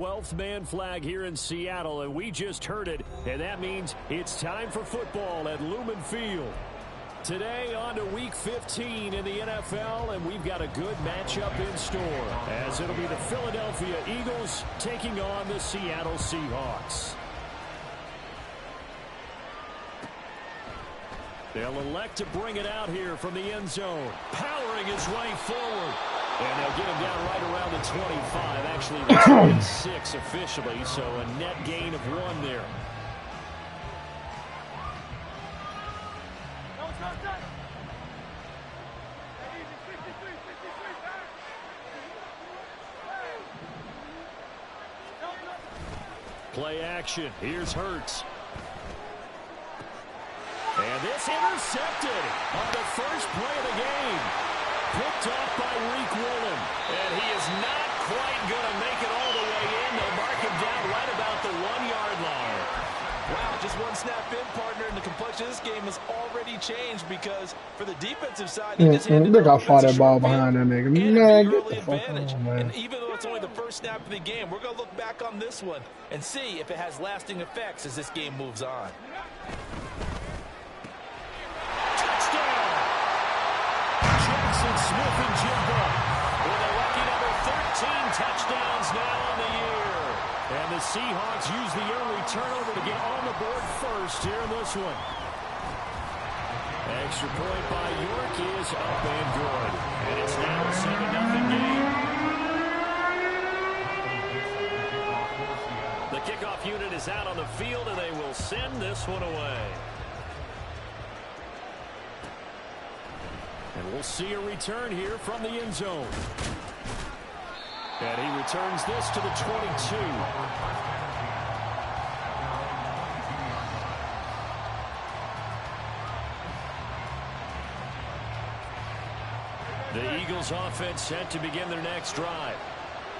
12th man flag here in Seattle, and we just heard it, and that means it's time for football at Lumen Field. Today on to Week 15 in the NFL, and we've got a good matchup in store, as it'll be the Philadelphia Eagles taking on the Seattle Seahawks. They'll elect to bring it out here from the end zone, powering his way forward. And they'll get him down right around the 25, actually the 26 officially, so a net gain of 1 there. Play action. Here's Hurts. And this intercepted on the first play of the game. Picked off by Reek Woolen. And he is not quite going to make it all the way in. They'll mark him down right about the 1-yard line. Wow, just one snap in, partner, and the complexion of this game has already changed because for the defensive side, they just handed look how far that ball behind that nigga. Man, get the fuck on, man. And even though it's only the first snap of the game, we're going to look back on this one and see if it has lasting effects as this game moves on. Smith and Jimbo with a lucky number 13 touchdowns now on the year. And the Seahawks use the early turnover to get on the board first here in this one. Extra point by York is up and good. And it's now a 7-0 game. The kickoff unit is out on the field, and they will send this one away. And we'll see a return here from the end zone. And he returns this to the 22. The Eagles offense set to begin their next drive.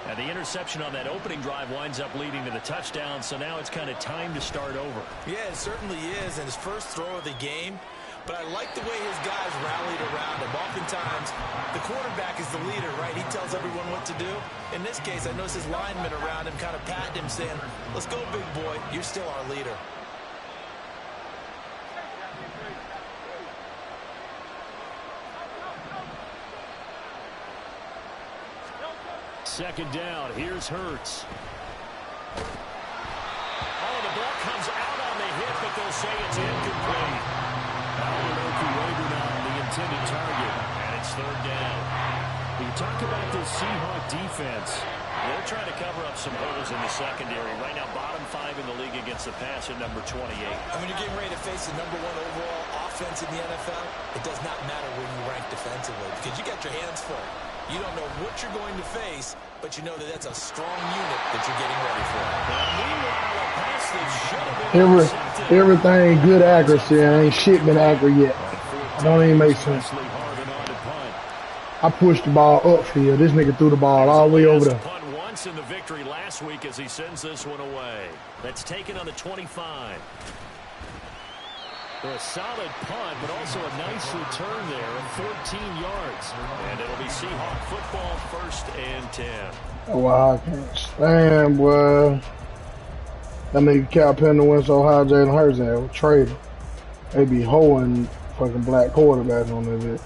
And the interception on that opening drive winds up leading to the touchdown, so now it's kind of time to start over. Yeah, it certainly is. And his first throw of the game. But I like the way his guys rallied around him. Oftentimes, the quarterback is the leader, right? He tells everyone what to do. In this case, I noticed his linemen around him kind of patting him, saying, let's go, big boy. You're still our leader. Second down. Here's Hurts. Oh, the ball comes out on the hit, but they'll say it's incomplete. The intended target, and it's third down. You talk about this Seahawk defense. They're trying to cover up some holes in the secondary. Right now, bottom 5 in the league against the pass at number 28. And when you're getting ready to face the number 1 overall offense in the NFL, it does not matter where you rank defensively because you got your hands full. You don't know what you're going to face, but you know that that's a strong unit that you're getting ready for. Meanwhile, a pass that should have been everything good accuracy. Ain't shit been accurate yet. It don't even make sense. I pushed the ball upfield. This nigga threw the ball all the way over there. Punt once in the victory last week as he sends this one away. That's taken on the 25. A solid punt, but also a nice return there of 14 yards. And it'll be Seahawk football, 1st and 10. Oh, wow, I can't stand, boy. That nigga Cal Penner went so high, Jalen Hurts and traded. They be hoeing fucking black quarterbacks on that bit.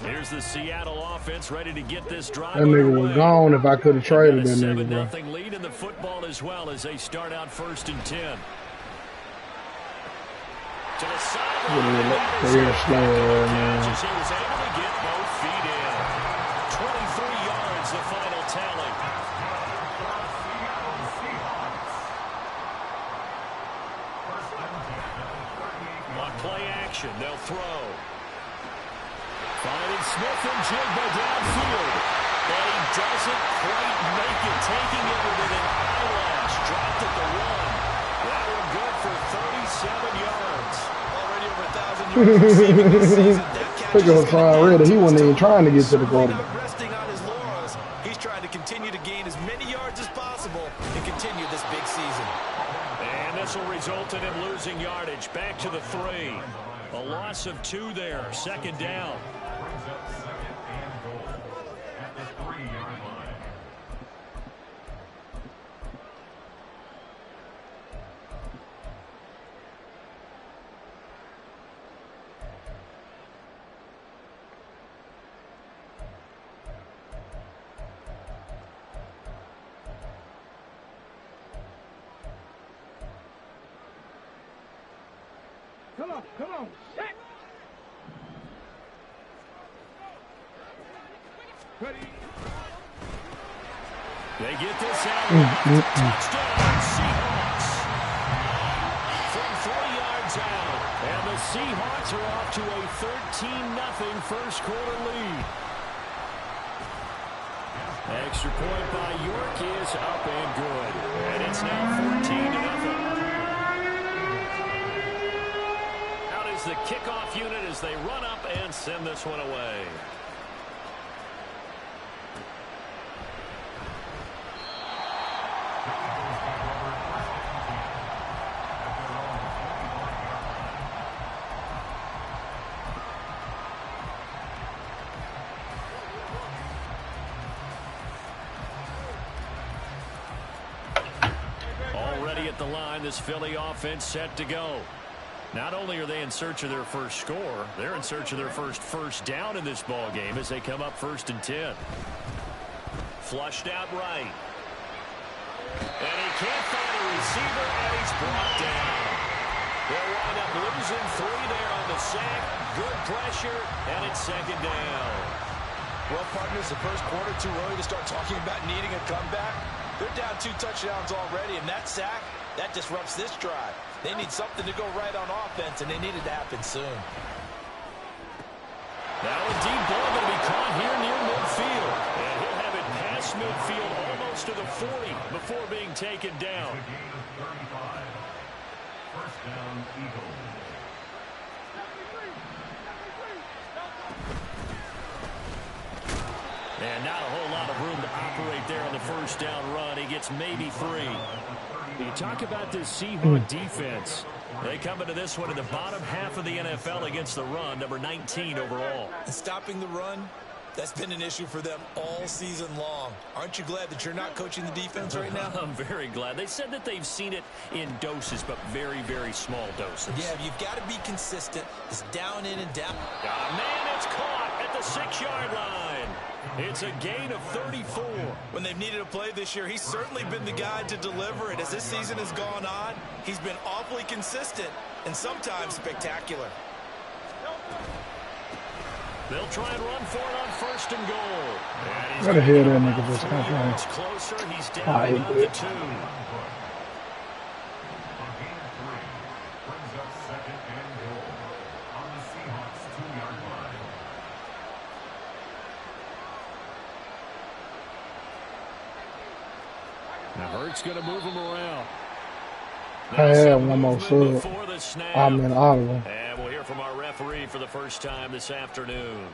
Here's the Seattle offense ready to get this drive. That nigga was gone if I could have traded that nigga, bro. 7-0 lead in the football as well as they start out 1st and 10. To the sideline. He was able to get both feet in. 23 yards, the final tally. On play action, they'll throw. Finding Smith and Jimbo downfield. But he doesn't quite make it. Taking it with an eyelash. Dropped at the 1. That one good for 37 yards. Already over 1,000 yards receiving this season. Look at him already. He wasn't even trying to get to the quarterback. Resting on his laurels. He's trying to continue to gain as many yards as possible and continue this big season. And this will result in him losing yardage. Back to the 3. A loss of 2 there. 2nd down. They get this out. Touchdown, Seahawks. From 3 yards out. And the Seahawks are off to a 13-0 first quarter lead. Extra point by York is up and good. And it's now 14-0. Out is the kickoff unit as they run up and send this one away. At the line, this Philly offense set to go. Not only are they in search of their first score, they're in search of their first down in this ball game as they come up 1st and 10. Flushed out right. And he can't find a receiver, and he's brought down. They'll wind up losing 3 there on the sack. Good pressure, and it's 2nd down. Well, partners, the first quarter too early to start talking about needing a comeback. They're down 2 touchdowns already, and that sack, that disrupts this drive. They need something to go right on offense, and they need it to happen soon. Now a deep ball going to be caught here near midfield. And he'll have it past midfield almost to the 40 before being taken down. First down, Eagles. And not a whole lot of room to operate there on the first down run. He gets maybe 3. You talk about this Seahawks defense. They come into this one in the bottom half of the NFL against the run, number 19 overall. And stopping the run, that's been an issue for them all season long. Aren't you glad that you're not coaching the defense right now? I'm very glad. They said that they've seen it in doses, but very, very small doses. Yeah, you've got to be consistent. It's down in and down. Man, it's caught at the 6-yard line. It's a gain of 34. When they've needed a play this year, he's certainly been the guy to deliver it. As this season has gone on, he's been awfully consistent and sometimes spectacular. They'll try and run for it on 1st and goal. What the hell that nigga just come from? It's closer. He's down about the 2. Now Hurts going to move him around. I have one more sub. I'm in Ottawa. And we'll hear from our referee for the first time this afternoon.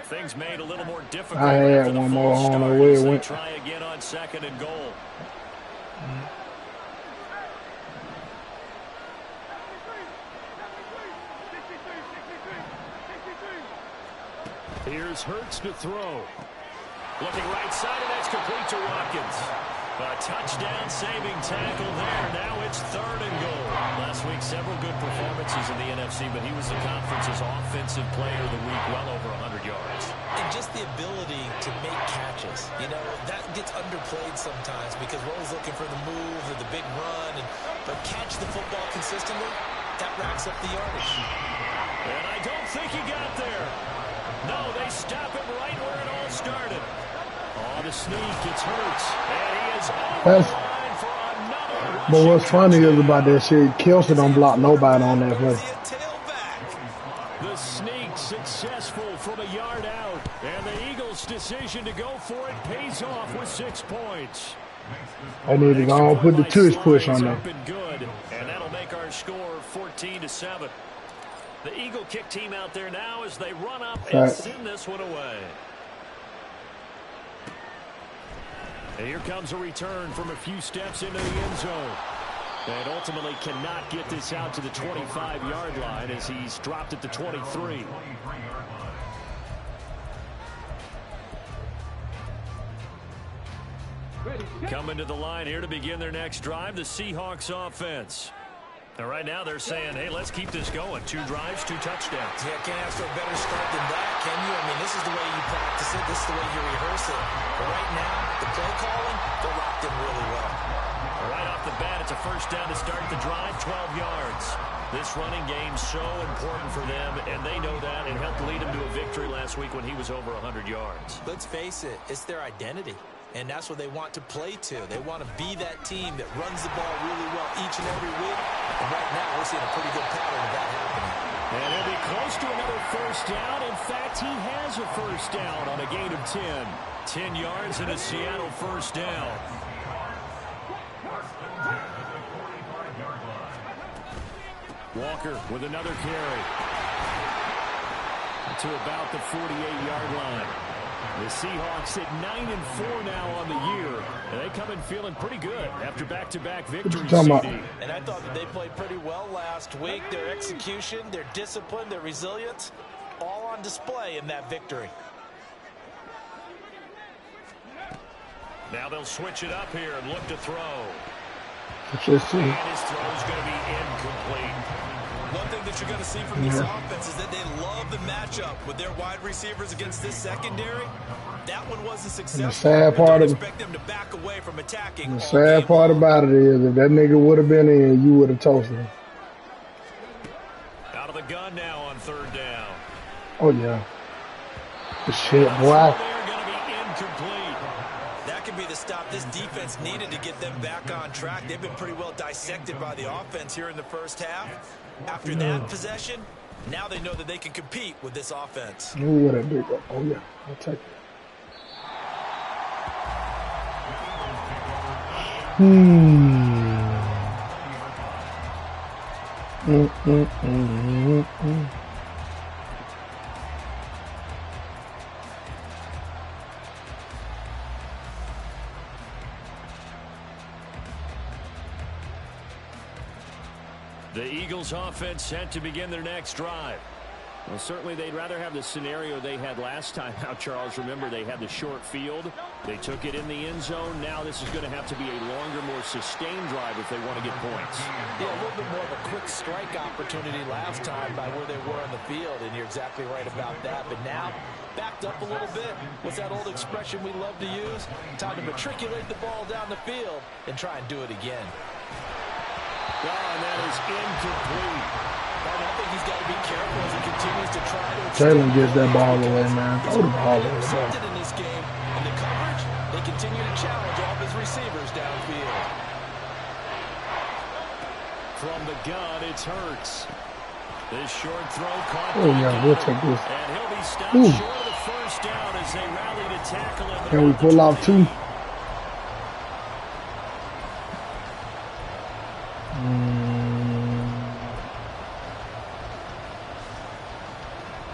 Things made a little more difficult. I had one more. I don't know where it went. Try again on 2nd and goal. Here's Hurts to throw. Looking right side, and that's complete to Watkins. A touchdown-saving tackle there. Now it's 3rd and goal. Last week, several good performances in the NFC, but he was the conference's offensive player of the week, well over 100 yards. And just the ability to make catches. You know, that gets underplayed sometimes because we're always looking for the move or the big run. But catch the football consistently, that racks up the yardage. And I don't think he got there. No, they stop him right where it all started. On the sneak, it's Hurts. And he is over the line for another rushing. But what's funny is about that shit, Kelsey don't block nobody on that play. The sneak successful from a yard out. And the Eagles' decision to go for it pays off with 6 points. I need to go and put the tush push on there. Good, and that'll make our score 14-7. The Eagle kick team out there now as they run up and send this one away. And here comes a return from a few steps into the end zone. And ultimately cannot get this out to the 25-yard line as he's dropped at the 23. Coming to the line here to begin their next drive, the Seahawks offense. And right now they're saying, hey, let's keep this going. 2 drives, 2 touchdowns. Yeah, can't ask for a better start than that, can you? I mean, this is the way you practice it. This just the way you rehearse it. But right now, the play calling, they're locked in really well. Right off the bat, it's a first down to start the drive, 12 yards. This running game's so important for them, and they know that, and helped lead them to a victory last week when he was over 100 yards. Let's face it, it's their identity, and that's what they want to play to. They want to be that team that runs the ball really well each and every week, and right now we're seeing a pretty good pattern of that happening. And he'll be close to another first down. In fact, he has a first down on a gain of 10. 10 yards and a Seattle first down. Walker with another carry to about the 48-yard line. The Seahawks at 9-4 now on the year. And they come in feeling pretty good after back-to-back victories. And I thought that they played pretty well last week. Their execution, their discipline, their resilience, all on display in that victory. Now they'll switch it up here and look to throw. And his throw is going to be incomplete. One thing that you're going to see from this offense is that they love the matchup with their wide receivers against this secondary. That one wasn't successful. And the sad part of expect them to back away from attacking. The sad part about it is if that nigga would have been in, you would have toasted him. Out of the gun now on third down. Oh yeah. Good shit, boy. That could be the stop this defense needed to get them back on track. They've been pretty well dissected by the offense here in the first half. After that possession, now they know that they can compete with this offense. Ooh, what a big one. Oh yeah, I'll take it. The Eagles offense set to begin their next drive. Well, certainly they'd rather have the scenario they had last time out, Charles. Remember, they had the short field. They took it in the end zone. Now this is going to have to be a longer, more sustained drive if they want to get points. Yeah, a little bit more of a quick strike opportunity last time by where they were on the field, and you're exactly right about that. But now, backed up a little bit. What's that old expression we love to use? Time to matriculate the ball down the field and try and do it again. Oh, and that is incomplete. I think he's got to be careful as he continues to try to. Jalen gets that ball away, man. Throw the ball away. In this game, in the coverage, they continue to challenge all of his receivers downfield. From the gun, it's Hurts. This short throw caught. Oh yeah, we'll take this. And he'll be stopped short of the first down as they rally to tackle him. Can we pull off two?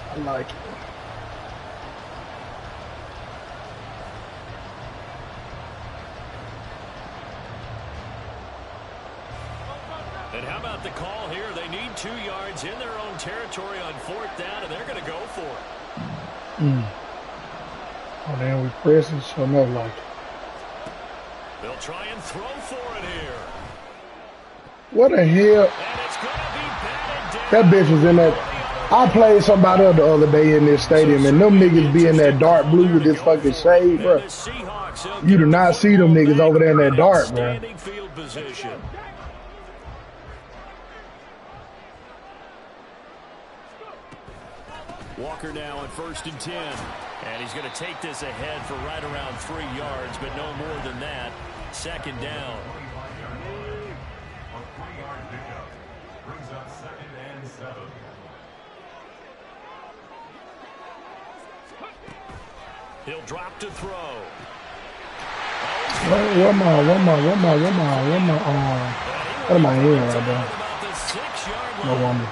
I like it. And how about the call here? They need 2 yards in their own territory on fourth down, and they're going to go for it. Oh, then we press it, so no like it. They'll try and throw for it here. What the hell? And it's going to be batted down. That bitch was in that. I played somebody else the other day in this stadium, and them niggas be in that dark blue with this fucking shade, bro. You do not see them niggas over there in that dark, bro. Field position. Walker now at 1st and 10. And he's going to take this ahead for right around 3 yards, but no more than that. 2nd down. A 3-yard pickup brings up 2nd and 7. He'll drop to throw. What am I hearing right there? No wonder.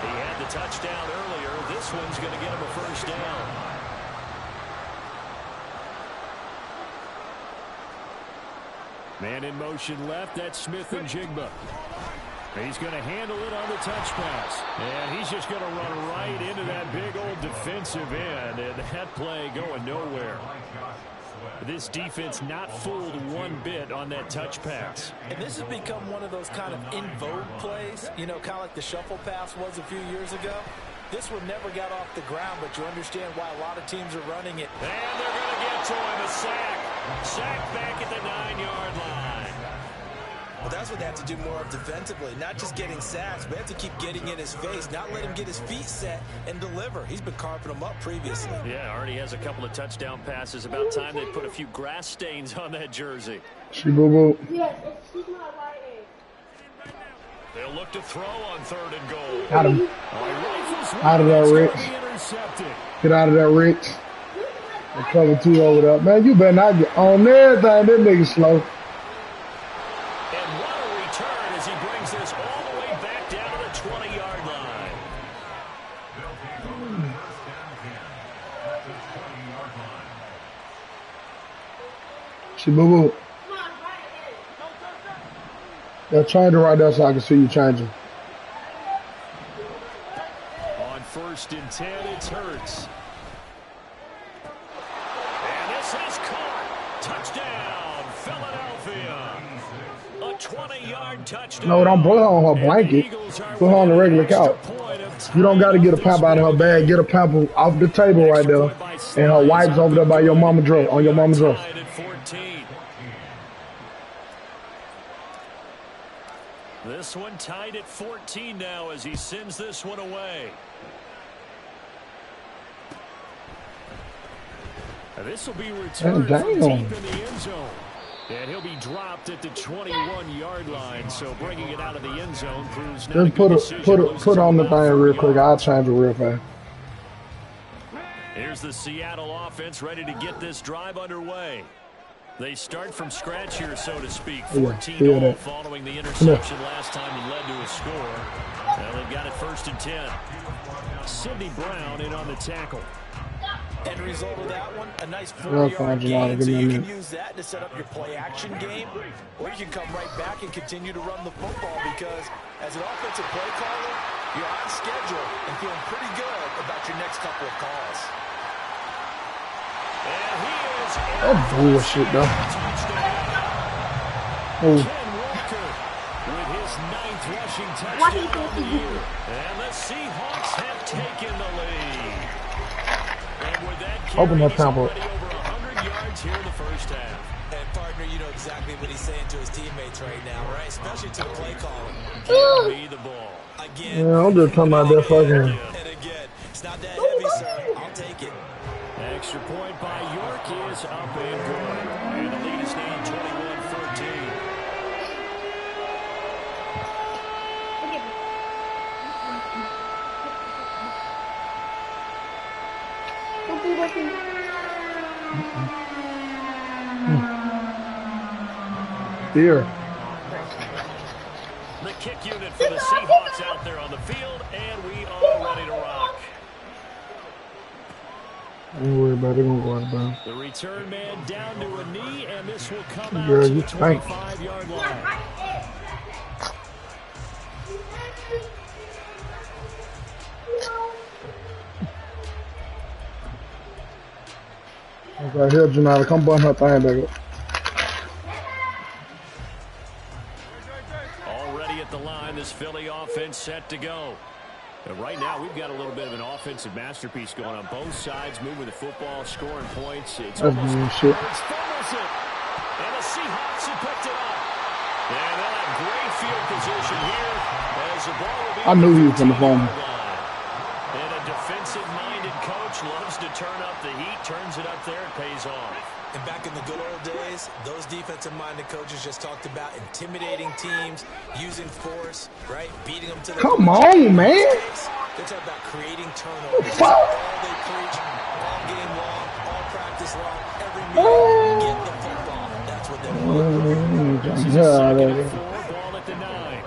He had the touchdown earlier. This one's going to get him a first down. Man in motion left. That's Smith and Jigba. He's going to handle it on the touch pass. And he's just going to run right into that big old defensive end. And that play going nowhere. This defense not fooled one bit on that touch pass. And this has become one of those kind of in vogue plays, you know, kind of like the shuffle pass was a few years ago. This one never got off the ground, but you understand why a lot of teams are running it. And they're going to get to him, a sack. Sack back at the 9-yard line. Well, that's what they have to do more of defensively, not just getting sacks, but they have to keep getting in his face, not let him get his feet set and deliver. He's been carving them up previously. Yeah, already has a couple of touchdown passes. About time they put a few grass stains on that jersey. She boo-boo. Yes, she's my right egg. They'll look to throw on 3rd and goal. Got him. Out Out of that, Rich. Get out of that, Rich. They cover 2 over there. Man, you better not get on everything. That nigga slow. And what a return as he brings this all the way back down to the 20-yard line. They'll take over the first down 10 at the 20-yard line. She boo-boo. Yeah, change it right there so I can see you changing. On 1st and 10, it's Hurts. And this is caught. Touchdown, Philadelphia. A 20-yard touchdown. No, don't put her on her blanket. Put her on the regular couch. You don't got to get a pamper out of her bag. Get a pamper off the table right there. And her wipes over there by your mama dress, on your mama's dress. This one tied at 14 now as he sends this one away. This will be returned from deep in the end zone. And he'll be dropped at the 21-yard line. So bringing it out of the end zone proves not Just put on the thing real quick. I'll change it real fast. Here's the Seattle offense ready to get this drive underway. They start from scratch here, so to speak. 14-0 following the interception last time he led to a score. Now they've got it 1st and 10. Sidney Brown in on the tackle. End result of that one, a nice 4-yard gain, so you can use that to set up your play-action game, or you can come right back and continue to run the football because as an offensive play caller, you're on schedule and feeling pretty good about your next couple of calls. And he is That's bullshit, though. Ken Walker with his 9th rushing touchdown of the year. And the Seahawks have taken the lead. And with that Open carry, that he's temple. already over 100 yards here in the first half. And partner, you know exactly what he's saying to his teammates right now, right? Especially to the play caller. Give me the ball. Again. Yeah, I'm just talking about that fucking. And again, it's not that heavy, sir. I'll take it. Extra point by York is up and good. And the lead is now 21-14. Here. The kick unit for the Seahawks out there on the field, and we are ready to rock. Don't worry about it. Don't worry about it. The return man down to a knee, and this will come out Girl, to you the stink. 25-yard line. Okay, here, Janata. Come button her thing back up. Already at the line, this Philly offense set to go. And right now, we've got a little bit of an offensive masterpiece going on both sides, moving the football, scoring points. It's That's almost bullshit. it's fumbles it. And the Seahawks have picked it up. And they'll have great field position here as the ball will be I knew he was gonna fumble. And a defensive-minded coach loves to turn up the heat, turns it up there, it pays off. And back in the good old days, those defensive-minded coaches just talked about intimidating teams, using force, right? Beating them to the Come on, man. They talk about creating turnovers. That's all they preach all game long, all practice long, every meeting. Get the football. That's what they want. This is a Yeah, second and 4, ball at the 9.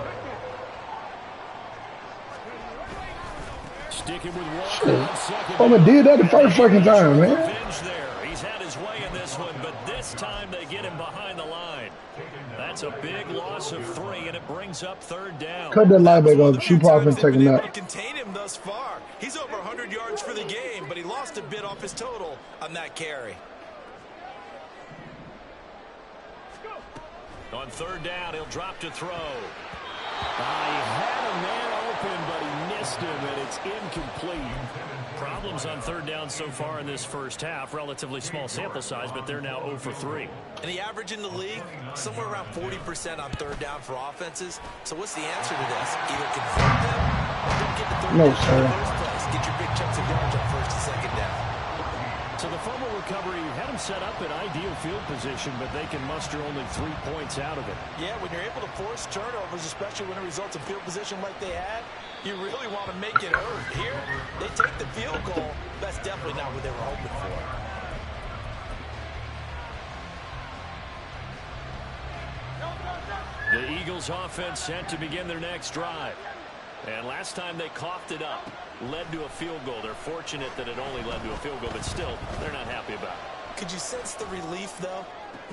Sticking with Walker on second. Oh, man, did that the first fucking time, man. Revenge there. He's had his way in this one, but this time they get him behind the line. That's a big loss of 3, and it brings up 3rd down. Cut that line back up. She probably been They've been taking able that. to contain him thus far. He's over 100 yards for the game, but he lost a bit off his total on that carry. On 3rd down, he'll drop to throw. He had a man open, but he missed him, and it's incomplete. Problems on third down so far in this first half. Relatively small sample size, but they're now 0 for 3. And the average in the league, somewhere around 40% on third down for offenses. So what's the answer to this? Either convert them or don't get to third down in the first place. Get your big chunks of yards on first and second down. So the fumble recovery had them set up in ideal field position, but they can muster only 3 points out of it. Yeah, when you're able to force turnovers, especially when it results in field position like they had, you really want to make it hurt. Here, they take the field goal. That's definitely not what they were hoping for. The Eagles offense set to begin their next drive. And last time they coughed it up, led to a field goal. They're fortunate that it only led to a field goal, but still, they're not happy about it. Could you sense the relief, though,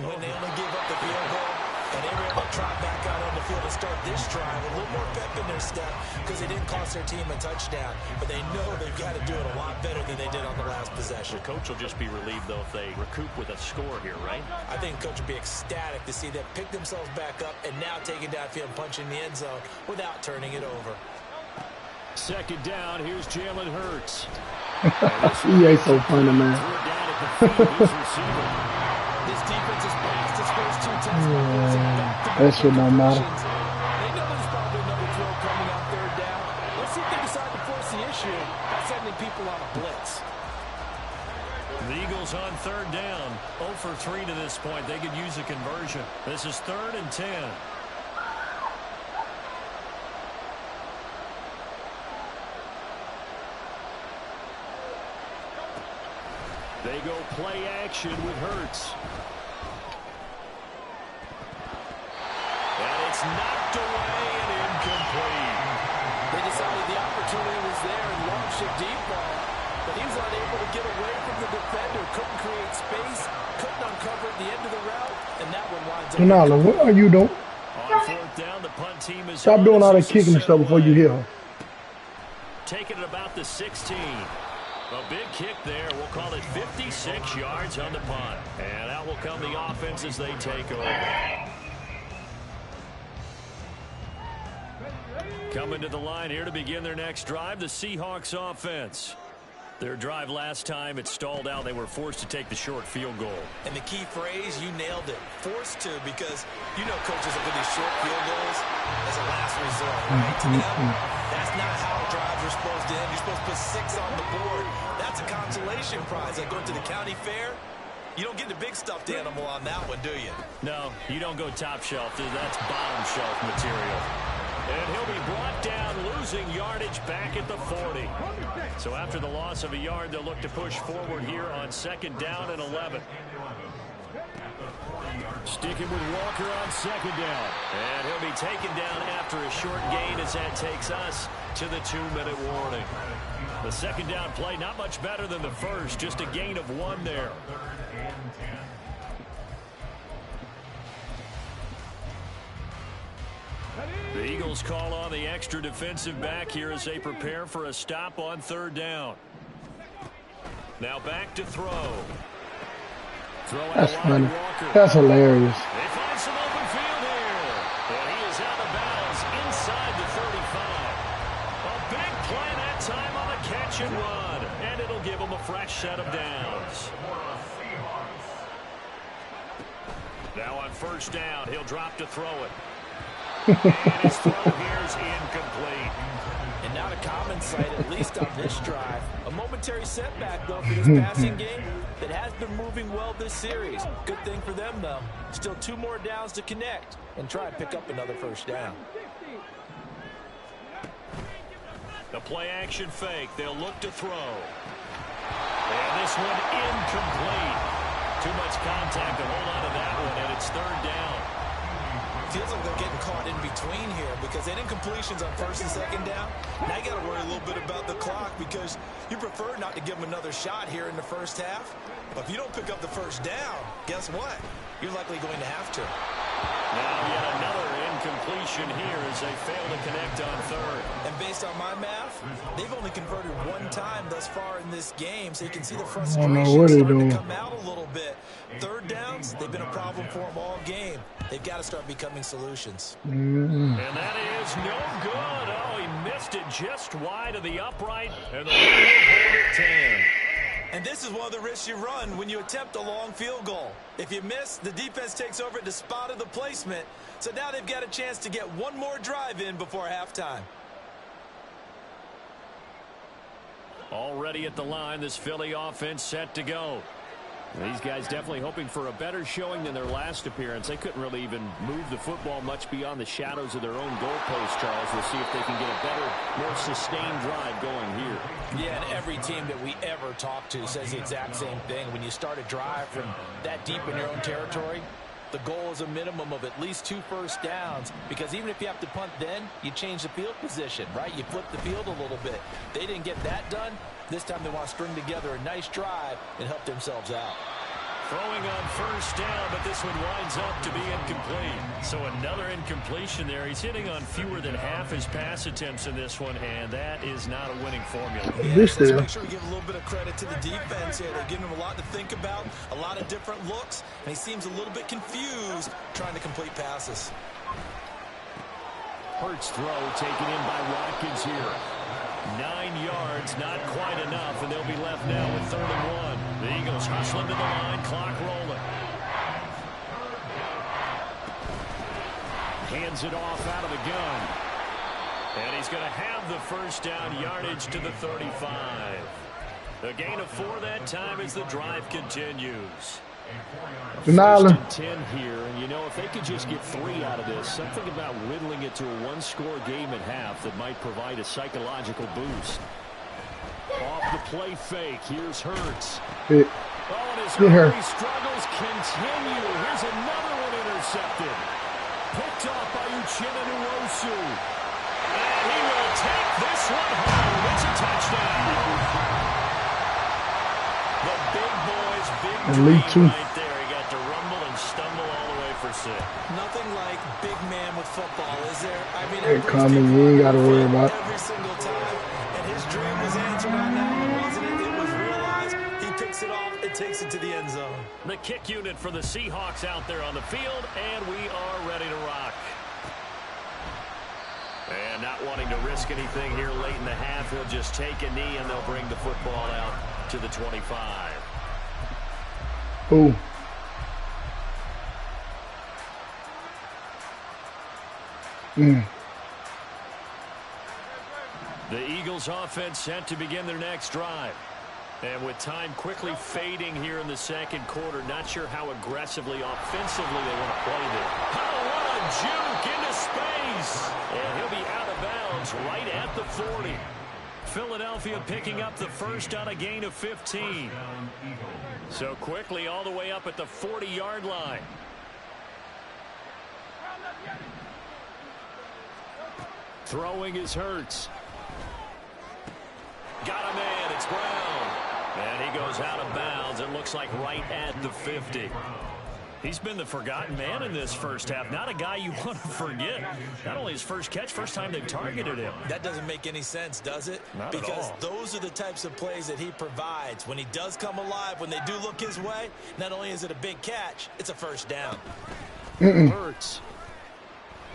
when they only gave up the field goal? And they were able to trot back out on the field and start this drive with a little more pep in their step because they didn't cost their team a touchdown. But they know they've got to do it a lot better than they did on the last possession. The coach will just be relieved, though, if they recoup with a score here, right? I think the coach will be ecstatic to see them pick themselves back up and now take it downfield and punch in the end zone without turning it over. Second down, here's Jalen Hurts. He ain't so funny, man. This defense has passed its first 2 tests. That shit don't matter. They know there's probably another throw coming on third down. Let's see if they decide to force the issue by sending people on a blitz. The Eagles on third down, 0 for 3 to this point. They could use a conversion. This is 3rd and 10. They go play action with Hurts. And it's knocked away and incomplete. They decided the opportunity was there and launched a deep ball, but he was unable to get away from the defender. Couldn't create space, couldn't uncover at the end of the route, and that one winds up. Janala, what are you doing? On fourth down, the punt team is Stop doing all that kicking stuff before you hit her. Taking it about the 16. A big kick there. We'll call it 56 yards on the punt. And out will come the offense as they take over. Coming to the line here to begin their next drive, the Seahawks offense. Their drive last time, it stalled out. They were forced to take the short field goal. And the key phrase, you nailed it. Forced to, because you know coaches look at these short field goals as a last resort, right? To them, that's not how drives are supposed to end. You're supposed to put 6 on the board. That's a consolation prize. Like going to the county fair, you don't get the big stuffed animal on that one, do you? No, you don't go top shelf. That's bottom shelf material. And he'll be brought down, losing yardage back at the 40. So after the loss of a yard, they'll look to push forward here on 2nd down and 11. Sticking with Walker on 2nd down. And he'll be taken down after a short gain as that takes us to the 2-minute warning. The 2nd down play, not much better than the first, just a gain of 1 there. The Eagles call on the extra defensive back here as they prepare for a stop on 3rd down. Now back to throw. That's funny. That's hilarious. They find some open field here. And he is out of bounds inside the 35. A big play that time on a catch and run. And it'll give him a fresh set of downs. Now on 1st down, he'll drop to throw it. And his throw here is incomplete. And not a common sight, at least on this drive. A momentary setback, though, for this passing game that has been moving well this series. Good thing for them, though. Still 2 more downs to connect and try and pick up another 1st down. The play action fake. They'll look to throw. And this one incomplete. Too much contact to hold on to that one, and it's 3rd down. Feels like they're getting caught in between here because they didn't incompletions on 1st and 2nd down. Now you got to worry a little bit about the clock because you prefer not to give them another shot here in the 1st half. But if you don't pick up the 1st down, guess what? You're likely going to have to. Now yet another incompletion here as they fail to connect on 3rd. And based on my math, they've only converted 1 time thus far in this game, so you can see the frustration starting to come out a little bit. 3rd downs, they've been a problem for them all game. They've got to start becoming solutions. And that is no good. Oh, he missed it just wide of the upright, and the Eagles hold it 10. And this is one of the risks you run when you attempt a long field goal. If you miss, the defense takes over at the spot of the placement. So now they've got a chance to get one more drive in before halftime. Already at the line, this Philly offense set to go. These guys definitely hoping for a better showing than their last appearance. They couldn't really even move the football much beyond the shadows of their own goalpost, Charles. We'll see if they can get a better, more sustained drive going here. Yeah, and every team that we ever talk to says the exact same thing. When you start a drive from that deep in your own territory, the goal is a minimum of at least 2 first downs, because even if you have to punt then, you change the field position, right? You flip the field a little bit. They didn't get that done. This time they want to string together a nice drive and help themselves out. Throwing on first down, but this one winds up to be incomplete. So another incompletion there. He's hitting on fewer than half his pass attempts in this one, and that is not a winning formula. Yes, let's make sure we give a little bit of credit to the defense here. They're giving him a lot to think about, a lot of different looks, and he seems a little bit confused trying to complete passes. Hurts throw taken in by Watkins here. 9 yards, not quite enough, and they'll be left now with 3rd and 1. The Eagles hustling to the line, clock rolling. Hands it off out of the gun. And he's going to have the first down, yardage to the 35. A gain of 4 that time as the drive continues. Denali. 10 here, and you know, if they could just get 3 out of this, something about whittling it to a 1-score game at half that might provide a psychological boost. Off the play fake, here's Hurts. Hit. Oh, and his Get her. early struggles continue. Here's another one intercepted. Picked off by Uchenna Nwosu. And he will take this one home. It's a touchdown. The big boys, big Elite dream too. right there. He got to rumble and stumble all the way for 6. Nothing like big man with football, is there? I mean, It coming, you ain't got to worry about it. every single time, and his dream was answered on that one, wasn't it? It was realized. He picks it off and takes it to the end zone. The kick unit for the Seahawks out there on the field, and we are ready to rock. And not wanting to risk anything here late in the half, he'll just take a knee, and they'll bring the football out to the 25. Ooh. The Eagles offense set to begin their next drive. And with time quickly fading here in the second quarter, not sure how aggressively, offensively they want to play there. Oh, what a juke into space. And he'll be out of bounds right at the 40. Philadelphia picking up the first on a gain of 15. So quickly all the way up at the 40-yard line. Throwing is Hurts. Got a man, it's Brown. And he goes out of bounds. It looks like right at the 50. He's been the forgotten man in this first half. Not a guy you want to forget. Not only his first catch, first time they've targeted him. That doesn't make any sense, does it? Not at because all. those are the types of plays that he provides. When he does come alive, when they do look his way, not only is it a big catch, it's a first down. Hurts.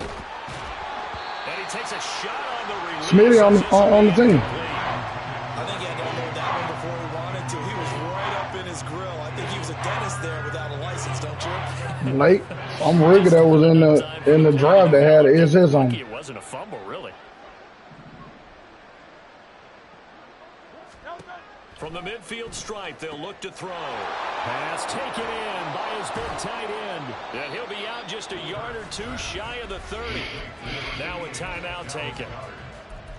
And he takes a shot on the release. Smitty on the team. I think he had to unload that one before he wanted to. He was right up in his grill. I think he was a dentist there without a license, don't you? Late. I'm rigged that was in the drive that had it. It's his on. It wasn't a fumble, really. From the midfield stripe, they'll look to throw. Pass taken in by his big tight end. And he'll be out just a yard or 2 shy of the 30. Now a timeout taken.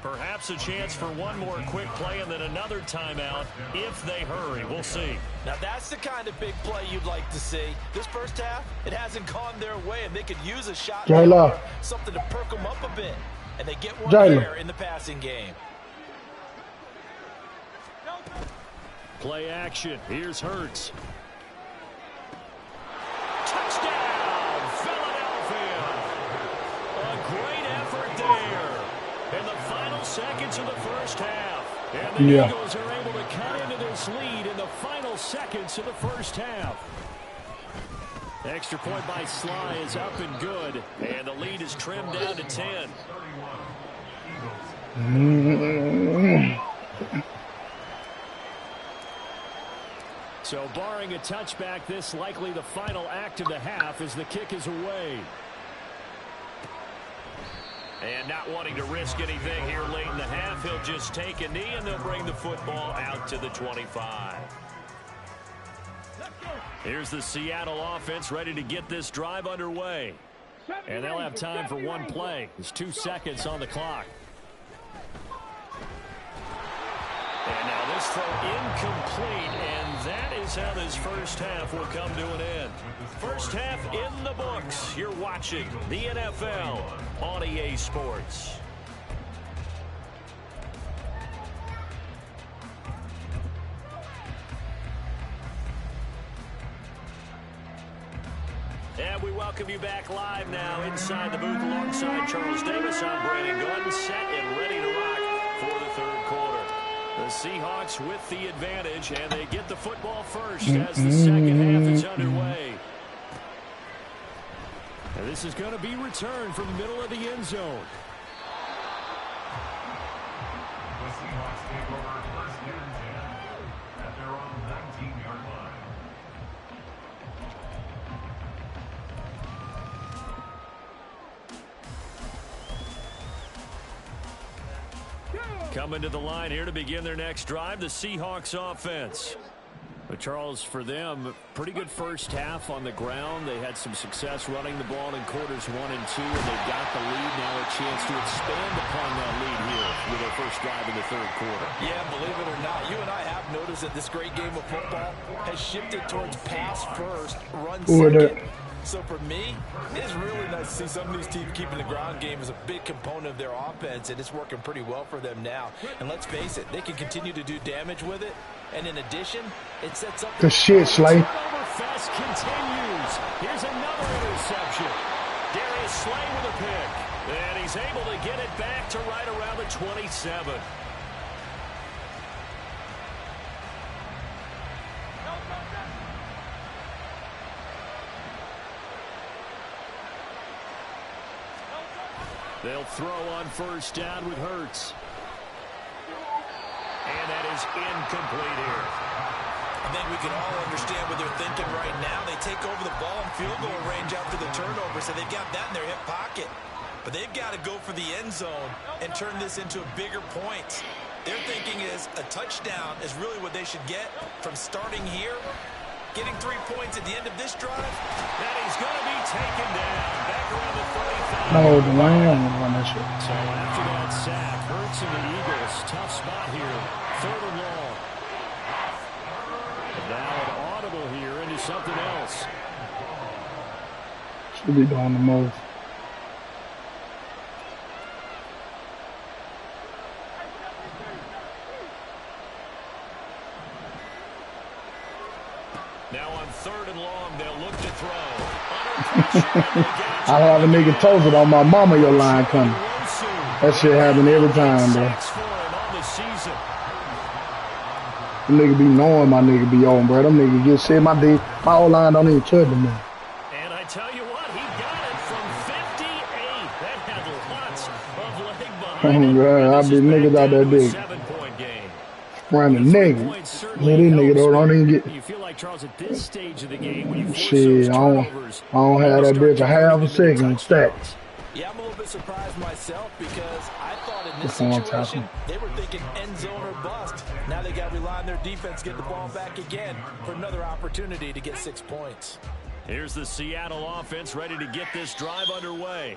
Perhaps a chance for one more quick play and then another timeout if they hurry. We'll see. Now that's the kind of big play you'd like to see. This first half, it hasn't gone their way, and they could use a shot, Jayla. something to perk them up a bit. And they get one Jayla. here in the passing game. Play action. Here's Hurts. Touchdown, Philadelphia. A great effort there in the final seconds of the first half. And the Eagles are able to cut into this lead in the final seconds of the first half. Extra point by Sly is up and good. And the lead is trimmed down to 10. So barring a touchback, this likely the final act of the half as the kick is away. And not wanting to risk anything here late in the half, he'll just take a knee and they'll bring the football out to the 25. Here's the Seattle offense ready to get this drive underway. And they'll have time for one play. There's 2 seconds on the clock. And now this throw incomplete, and that is how this first half will come to an end. First half in the books. You're watching the NFL on EA Sports. And we welcome you back live now inside the booth alongside Charles Davis. I'm Brandon Gordon, set and ready to rock for the third quarter. The Seahawks with the advantage, and they get the football first as the second half is underway. And this is going to be returned from the middle of the end zone. The Seahawks take over first and 10 at their own 19-yard line. Coming to the line here to begin their next drive, the Seahawks offense. But Charles, for them, pretty good first half on the ground. They had some success running the ball in quarters 1 and 2, and they got the lead. Now a chance to expand upon that lead here with their first drive in the third quarter. Yeah, believe it or not, you and I have noticed that this great game of football has shifted towards pass first, run second. So for me, it is really nice to see some of these teams keeping the ground game as a big component of their offense, and it's working pretty well for them now. And let's face it, they can continue to do damage with it. And in addition, it sets up the shit, Slay. Fest continues. Here's another interception. Darius Slay with a pick. And he's able to get it back to right around the 27. They'll throw on first down with Hurts. And that is incomplete here. I think we can all understand what they're thinking right now. They take over the ball in field goal range after the turnover, so they've got that in their hip pocket. But they've got to go for the end zone and turn this into a bigger point. Their thinking is a touchdown is really what they should get from starting here. Getting 3 points at the end of this drive. And he's going to be taken down. Back around the 35. No, the Lions run that shit. So after that sack, Hurts and the Eagles, tough spot here. Third and long. Now an audible here into something else. Should be doing the most. Now on third and long, they'll look to throw. Under pressure. I have a nigga told it on my mama your line coming. That shit happen every time, bro. Them nigga be knowing my nigga be on, bro. Them nigga get shit. My whole line don't even touch them. And I tell you what, he got it from 58. That had lots of leg behind it. Bro, I be niggas out there big. 7-point game. Running niggas. Let these niggas don't even get. You feel like, Charles, at this stage of the game, when you force Shit, those turnovers, I don't have that bitch a half a second stacked. Yeah, I'm a little bit surprised myself because I thought in this situation they were thinking end zone or bust. Now they got to rely on their defense, get the ball back again for another opportunity to get 6 points. Here's the Seattle offense ready to get this drive underway.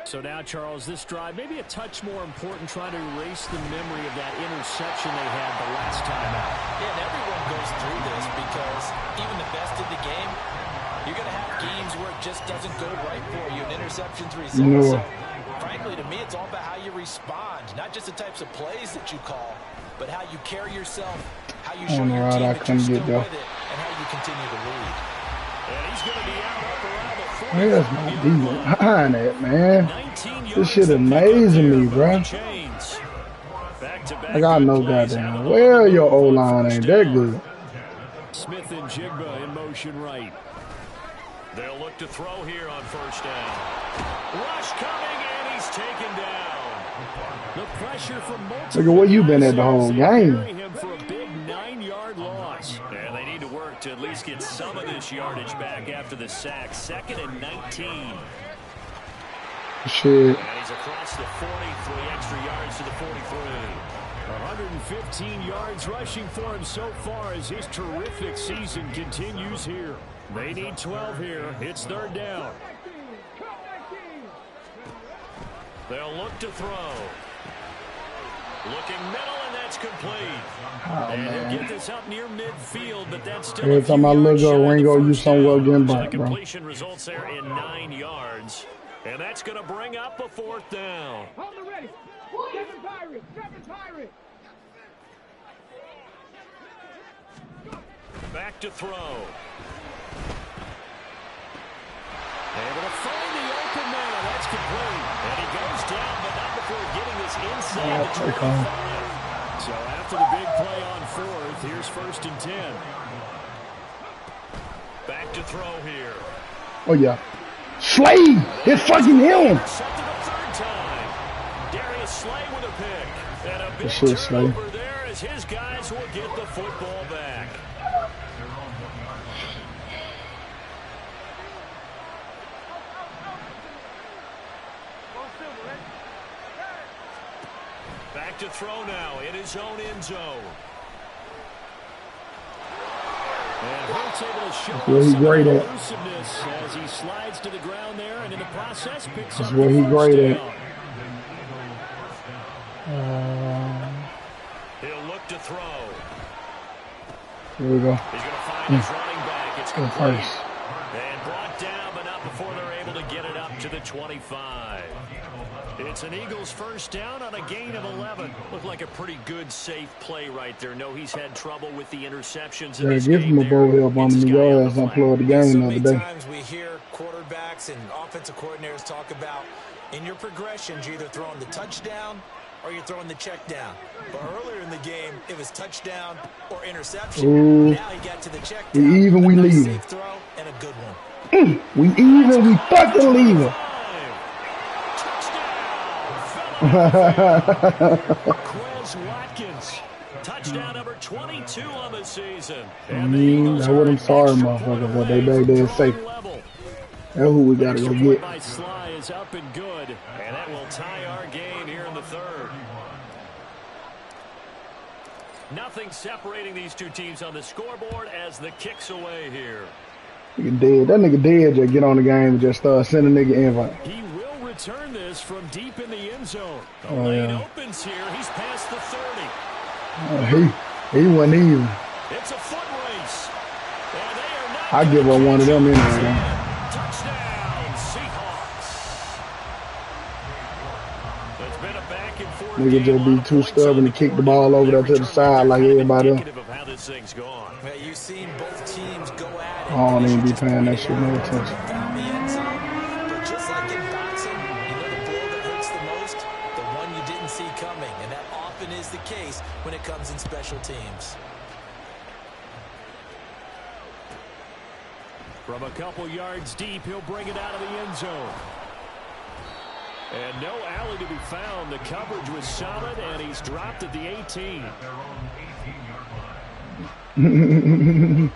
So now, Charles, this drive maybe a touch more important, trying to erase the memory of that interception they had the last time out. Yeah, and everyone goes through this because even the best in the game, you're going to have games where it just doesn't go right for you, and interceptions result. No. So, frankly, to me, it's all about how you respond, not just the types of plays that you call, but how you carry yourself, how you show your team that you're still with it, and how you continue to lead. And he's going to be out up around the 40. Where's my D behind that, man? This shit amazing me, bro. Like, I know goddamn well your O-line ain't that good. Smith and Jigba in motion right. They'll look to throw here on first down. Rush coming, and he's taken down. The pressure from Look at where you been at the whole game. him for a big 9-yard loss. And they need to work to at least get some of this yardage back after the sack. 2nd and 19. Shit. And he's across the 43 extra yards to the 43. 115 yards rushing for him so far as his terrific season continues here. They need 12 here. It's 3rd down. They'll look to throw. Looking middle, and that's complete. And he'll get this up near midfield, but that's still Every time I look up, Ringo, you somewhere getting so back, the bro. completion results there in 9 yards. And that's going to bring up a 4th down. Hold the ready. Seven Pirates. Seven Pirates. Back to throw. Able to find the open man. That's complete. And he goes down, but not before getting this inside the 25. So after the big play on 4th, here's 1st and 10. Back to throw here. Oh, yeah. Slade! It's fucking him! Intercepted a 3rd time. Darius Slay with a pick. And a big shit, Slay. turnover there as his guys will get the football back. Back to throw now in his own end zone. And Hurts able to show where he some great at. elusiveness as he slides to the ground there, and in the process picks That's up where the he 1st great down. He'll look to throw. Here we go. He's going to find his running back. It's Go complete. first. And brought down, but not before they're able to get it up to the 25. It's an Eagles 1st down on a gain of 11. Looked like a pretty good, safe play right there. No, he's had trouble with the interceptions in Yeah, this give game him a there. bowl help on Gets the his guy on yards. the flag. Unplugged the game So the many other day. times we hear quarterbacks and offensive coordinators talk about in your progressions, you're either throwing the touchdown or you're throwing the check down. But earlier in the game, it was touchdown or interception. Ooh. Now he got to the check We down. even, we a nice leaving. safe throw and a good one. We even, we fucking leaving. Quez Watkins, touchdown number 22 on the season. And the Eagles That's what are I'm sorry, extra motherfucker, point but they away back from there safe. drawing level. That's who we gotta Extra go point get. by Sly is up and good, and that will tie our game here in the 3rd. Nothing separating these two teams on the scoreboard as the kick's away here. Nigga dead. That nigga dead just get on the game and just start sending nigga invite. He will return this from deep in the end zone. The Oh, lane yeah. opens here. He's past the 30. He wasn't even. It's a foot race. And they are not I give her one of them anyway. touchdown, Seahawks. It's been a back and forth Nigga game. just be too stubborn to kick the ball over there to the side like everybody else. Indicative of how this thing's gone. Well, you've seen both teams go at it. I don't They even be should just paying that point shit it no out. attention. Found the end zone. But just like in boxing, you know the blow that hurts the most? The one you didn't see coming. And that often is the case when it comes in special teams. From a couple yards deep, he'll bring it out of the end zone. And no alley to be found. The coverage was solid, and he's dropped at the 18. At their own 18-yard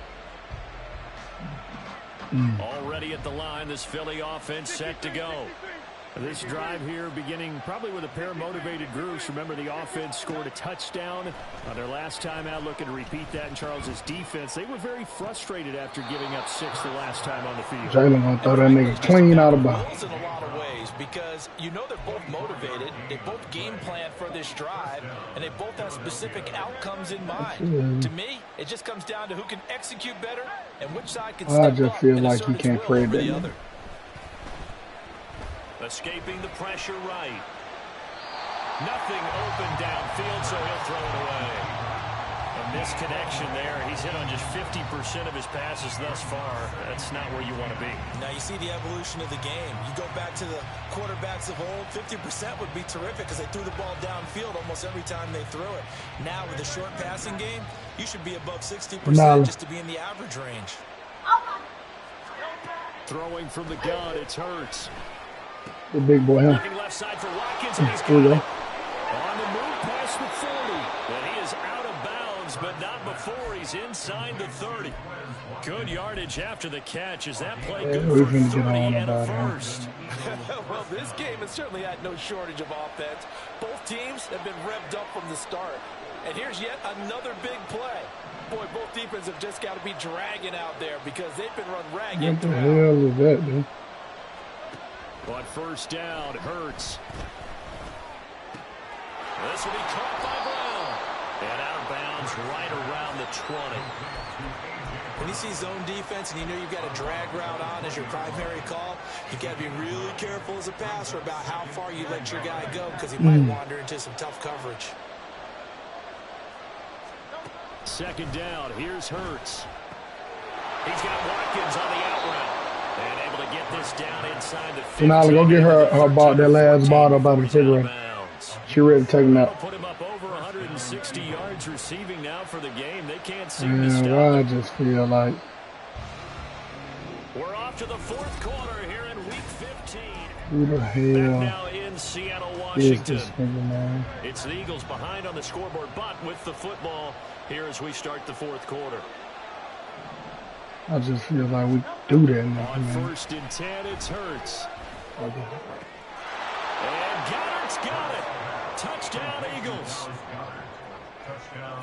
line. Already at the line, this Philly offense set to go. This drive here beginning probably with a pair of motivated groups. Remember, the offense scored a touchdown on their last time out, looking to repeat that in Charles's defense. They were very frustrated after giving up 6 the last time on the field. Jalen gonna throw that nigga clean out of bounds. In a lot of ways, because you know they're both motivated, they both game plan for this drive, and they both have specific outcomes in mind. To me, it just comes down to who can execute better and which side can I step just up feel and like assert he its can't will trade over that the nigga. other. Escaping the pressure right. Nothing open downfield, so he'll throw it away. A misconnection there. He's hit on just 50% of his passes thus far. That's not where you want to be. Now you see the evolution of the game. You go back to the quarterbacks of old, 50% would be terrific because they threw the ball downfield almost every time they threw it. Now with a short passing game, you should be above 60% just to be in the average range. Throwing from the gun, it's Hurts. The big boy, huh? Looking left side for Watkins, and he's Here we got go. it. On the move past the 40. And he is out of bounds, but not before he's inside the 30. Good yardage after the catch. Is that play good we're for gonna 30 get on and a about him. first? Well, this game has certainly had no shortage of offense. Both teams have been revved up from the start. And here's yet another big play. Boy, both defenses have just got to be dragging out there because they've been run ragged. What the hell is that, dude? On first down, Hurts. This will be caught by Brown. And out of bounds right around the 20. When you see zone defense and you know you've got a drag route on as your primary call, you got to be really careful as a passer about how far you let your guy go because he might wander into some tough coverage. Second down, here's Hurts. He's got Watkins on the out route. And able to get this down inside the 15. Now go get her bought that last bottle about the refrigerator. She ready to take him out. Put him up over 160 yards receiving now for the game. They can't seem to stop. Man, I just feel like We're off to the fourth quarter here in Week 15. who the Back hell now in Seattle, is Washington. this nigga, man? It's the Eagles behind on the scoreboard, but with the football here as we start the fourth quarter. I just feel like we do that, nigga, On man. first and 10, it's Hurts. Okay. And Goddard's got it. Touchdown, Eagles.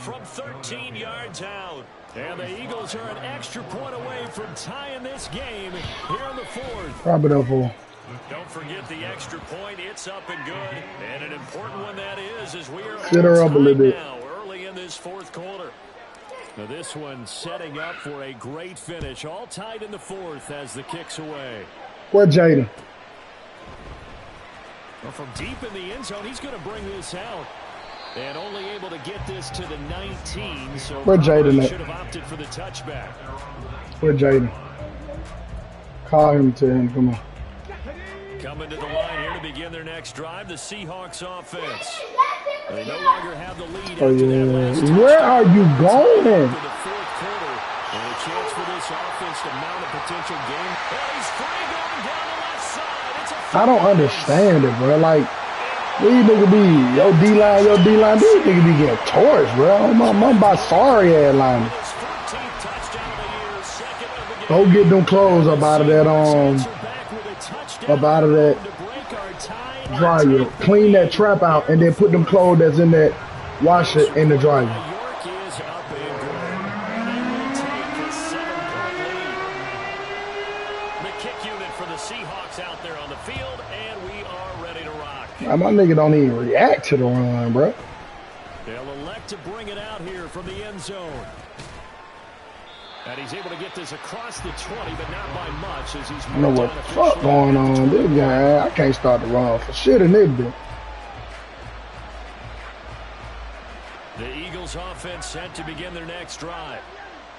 From 13 yards out. And the Eagles are an extra point away from tying this game here in the fourth. Prop it up for. Don't forget the extra point. It's up and good. And an important one that is as we are Sit her up a little bit. now early in this fourth quarter. Now this one setting up for a great finish. All tied in the fourth as the kick's away. Where Jaden? Well, from deep in the end zone, he's going to bring this out. And only able to get this to the 19. So Where Jaden at? should have opted for the touchback. Where Jaden? Call him to him. Come on. Coming to the line here to begin their next drive, the Seahawks offense. They no longer have the lead Oh after their last yeah. Where are you going? to the fourth quarter. And a chance for this offense to mount a potential game. Oh, he's free going down the left side. It's a I don't understand it, bro. Like, these niggas be, your D-line, these niggas be getting torched, bro. I'm by sorry ass line. his 14th touchdown of the year, second of the game. Go get them clothes up out of that, Back with a touchdown up out of that to break our tie. dryer. Clean that trap out and then put them clothes that's in that washer in the dryer. York is up and good. They will take a 7-point lead. The kick unit for the Seahawks out there on the field, and we are ready to rock. Now, my nigga don't even react to the run, bro. They'll elect to bring it out here from the end zone. And he's able to get this across the 20, but not by much as he's I know what moved the on fuck officially going at the on. This 21. guy, I can't start the run for shit in this bitch. The Eagles offense set to begin their next drive.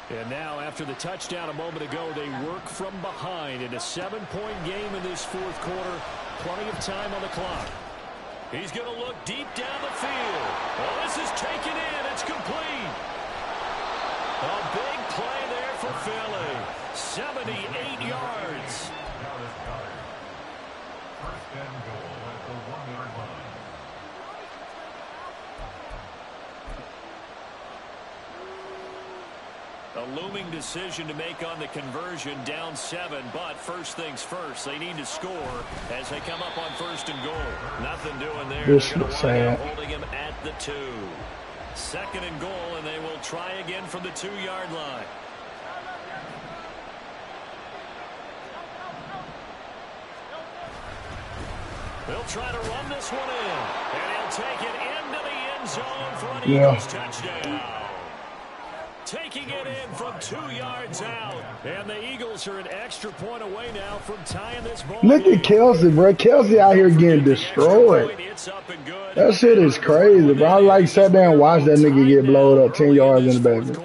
And now, after the touchdown a moment ago, they work from behind in a 7-point game in this fourth quarter. Plenty of time on the clock. He's going to look deep down the field. Oh, this is taken in. It's complete. A big play there for Philly. 78 yards. First and goal at the 1-yard line. A looming decision to make on the conversion, down 7, but first things first, they need to score as they come up on first and goal. Nothing doing there. This They're going looks to wind up sad. holding him at the 2. Second and goal, and they will try again from the 2-yard line. They'll try to run this one in, and he'll take it into the end zone for an Eagles touchdown. Taking it in from 2 yards out. And the Eagles are an extra point away now from tying this ball. Look at Kelsey, bro. Kelsey out here getting destroyed. It's up and good. That shit is crazy, bro. I like sat there and watched that nigga get blowed up 10 yards in the back.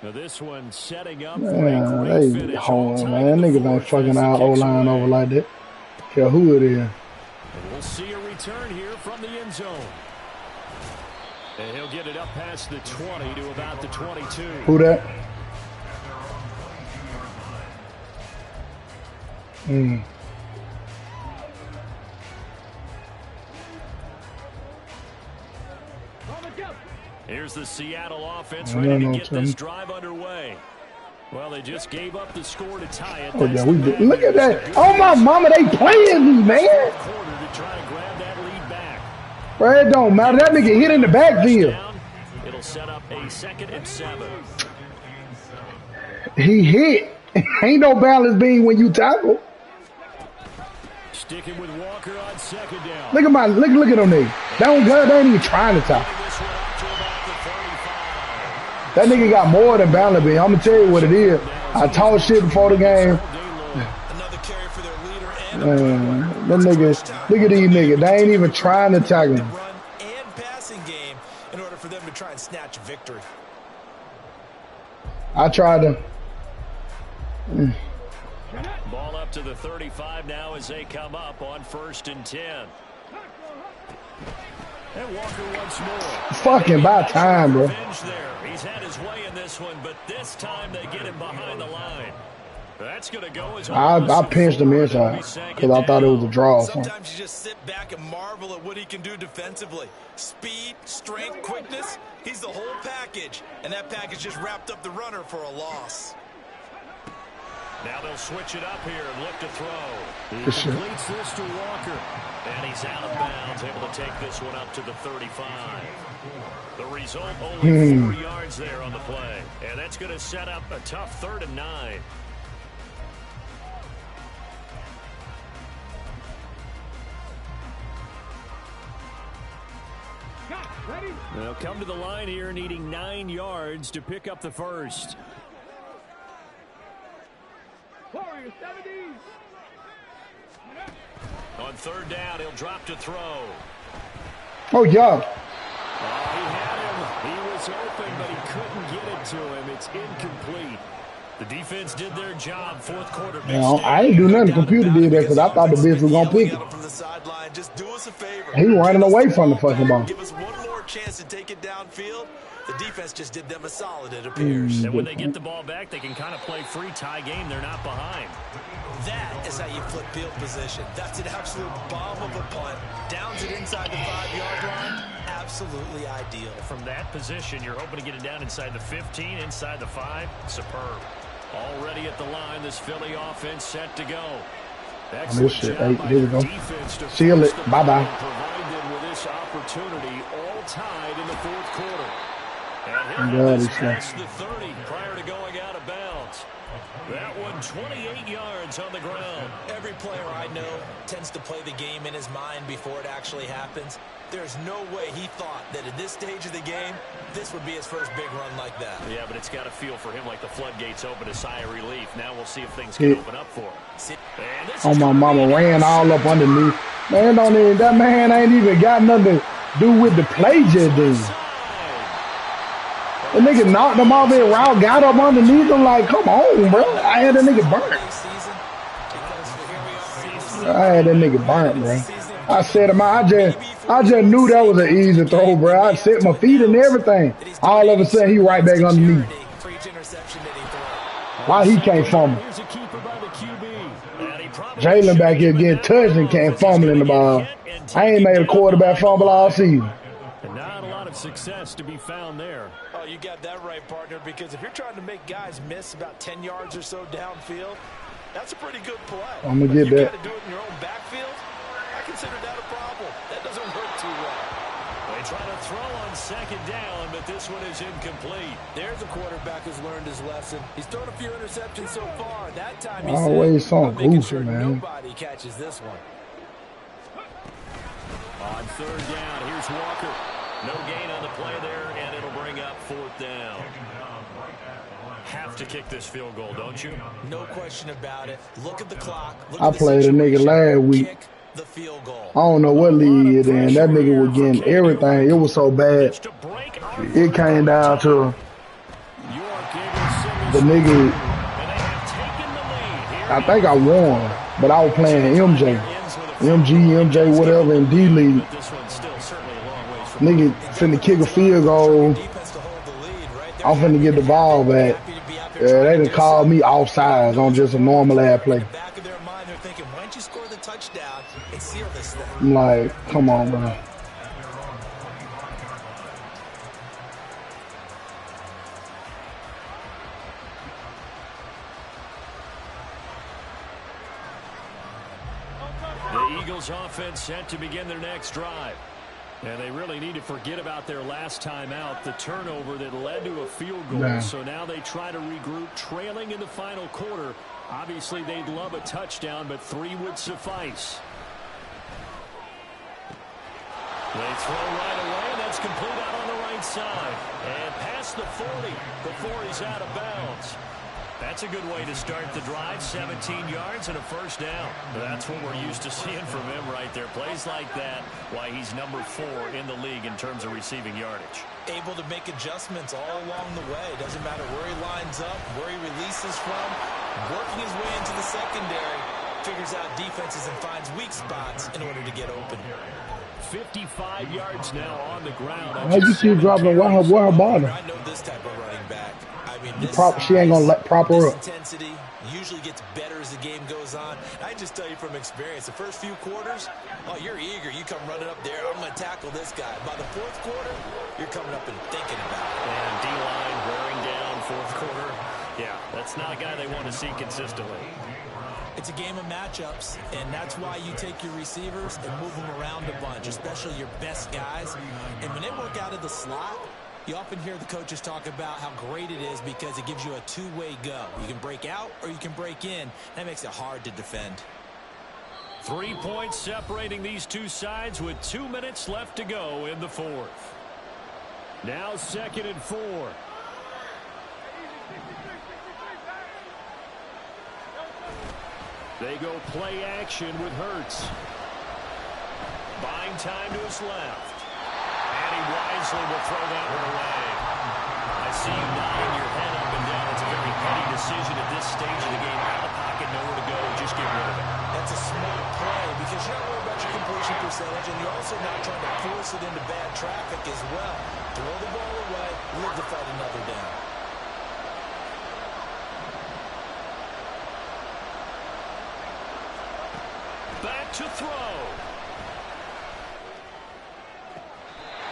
Now this one setting up for Man, a great they finish. holding, man. Niggas ain't fucking our O-line over like that. Care who it is. And we'll see a return here from the end zone. And he'll get it up past the 20 to about the 22. Who that? Here's the Seattle offense ready to get this drive underway. Well, they just gave up the score to tie it. Oh, yeah, we did. Look at that. Oh, my mama, they playing me, man. To try to grab that lead back. Bro, it don't matter. That nigga hit in the backfield. It'll set up a 2nd and 7. He hit. Ain't no balance being when you tackle. Sticking with Walker on 2nd down. Look at them niggas. They ain't even trying to tackle. That nigga got more than balance being. I'm gonna tell you what it is. I talked shit before the game. Another carry for their leader and them niggas, look at these niggas. They ain't even trying to tackle him. run and passing game in order for them to try and snatch a victory. I tried to. Ball up to the 35 now as they come up on 1st and 10. And Walker once more. Fucking by time, bro. He's had his way in this one, but this time they get him behind the line. That's going to go as I pinched him inside because I thought it was a draw. Sometimes you just sit back and marvel at what he can do defensively. Speed, strength, quickness. He's the whole package, and that package just wrapped up the runner for a loss. Now they'll switch it up here and look to throw. He completes this to Walker. And he's out of bounds, able to take this one up to the 35. The result, only 4 yards there on the play. And that's going to set up a tough 3rd and 9. They'll come to the line here needing 9 yards to pick up the first. Warriors 70. On 3rd down, he'll drop to throw. Oh, yeah. He had him. He was open, but he couldn't get it to him. It's incomplete. The defense did their job. 4th quarter. No, I didn't do nothing. The computer did that because I thought the bitch was going to pick it. From the sideline, just do us a favor. He running away from the fucking ball. Give us one more chance to take it downfield. The defense just did them a solid, it appears. And when they get the ball back, they can kind of play free tie game. They're not behind. That is how you flip field position. That's an absolute bomb of a punt. Downs it inside the 5-yard line. Absolutely ideal. From that position, you're hoping to get it down inside the 15, inside the 5. Superb. Already at the line, this Philly offense set to go. This shit. Hey, here we go. Seal it. Bye-bye. Provided with this opportunity, all tied in the 4th quarter. And God, he's past the 30 prior to going out of bounds. That one 28 yards on the ground. Every player I know tends to play the game in his mind before it actually happens. There's no way he thought that at this stage of the game, this would be his first big run like that. Yeah, but it's got to feel for him like the floodgates open, a sigh of relief. Now we'll see if things can open up for him. Oh, my mama ran all up underneath. Man, that man ain't even got nothing to do with the play just then. The nigga knocked him off that route, got up underneath him like, come on, bro. I had that nigga burnt. Bro. I set him out. I just knew that was an easy throw, bro. I set my feet and everything. All of a sudden, he right back underneath. Why he can't fumble? Jalen back here getting touched and can't fumble in the ball. I ain't made a quarterback fumble all season. Not a lot of success to be found there. Oh, you got that right, partner, because if you're trying to make guys miss about 10 yards or so downfield, that's a pretty good play. I'm going to get that. You got to do it in your own backfield? I consider that a problem. That doesn't work too well. They try to throw on 2nd down, but this one is incomplete. There's a quarterback who's learned his lesson. He's thrown a few interceptions so far. That time he always said, making sure man. Nobody catches this one. On 3rd down, here's Walker. No gain on the play there, and it'll bring up 4th down. Have to kick this field goal, don't you? No question about it. Look at the clock. I played a nigga last week. Kick the field goal. I don't know what league it in. That nigga was getting everything. It was so bad. It came down to the nigga. I think I won, but I was playing MJ, whatever in D League. Nigga finna kick a field goal. I'm finna get the ball back. They done called me offsides on just a normal ass play. I'm like, come on, bro. The Eagles offense set to begin their next drive. And they really need to forget about their last time out, the turnover that led to a field goal. Yeah. So now they try to regroup, trailing in the final quarter. Obviously, they'd love a touchdown, but 3 would suffice. They throw right away, and that's complete out on the right side. And past the 40 before he's out of bounds. That's a good way to start the drive, 17 yards and a first down. That's what we're used to seeing from him right there. Plays like that, why he's number 4 in the league in terms of receiving yardage. Able to make adjustments all along the way. Doesn't matter where he lines up, where he releases from. Working his way into the secondary. Figures out defenses and finds weak spots in order to get open. 55 yards now on the ground. How you keep dropping why her bottom? I know this type of running back. I mean, this She ain't gonna let prop her up. intensity usually gets better as the game goes on. I just tell you from experience, the first few quarters, oh, you're eager. You come running up there. I'm going to tackle this guy. By the fourth quarter, you're coming up and thinking about it. And D-line wearing down fourth quarter. Yeah, that's not a guy they want to see consistently. It's a game of matchups, and that's why you take your receivers and move them around a bunch, especially your best guys. And when they work out of the slot, you often hear the coaches talk about how great it is because it gives you a two-way go. You can break out or you can break in. That makes it hard to defend. 3 points separating these two sides with 2 minutes left to go in the fourth. Now 2nd and 4. They go play action with Hurts. Buying time to his left. And he wisely will throw that one away. I see you nodding your head up and down. It's a very heady decision at this stage of the game. Out of the pocket, nowhere to go. Just get rid of it. That's a smart play because you're not worried about your completion percentage, and you're also not trying to force it into bad traffic as well. Throw the ball away, live to fight another down. Back to throw.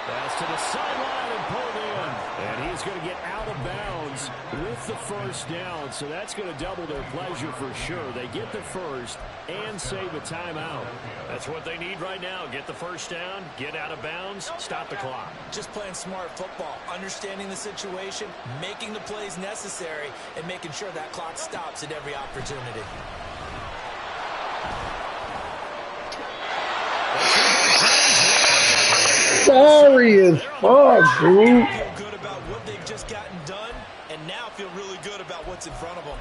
Pass to the sideline and pulled in. And he's going to get out of bounds with the first down. So that's going to double their pleasure for sure. They get the first and save a timeout. That's what they need right now. Get the first down, get out of bounds, stop the clock. Just playing smart football, understanding the situation, making the plays necessary, and making sure that clock stops at every opportunity. Sorry as fuck, dude. Feel good about what they've just gotten done, and now feel really good about what's in front of them.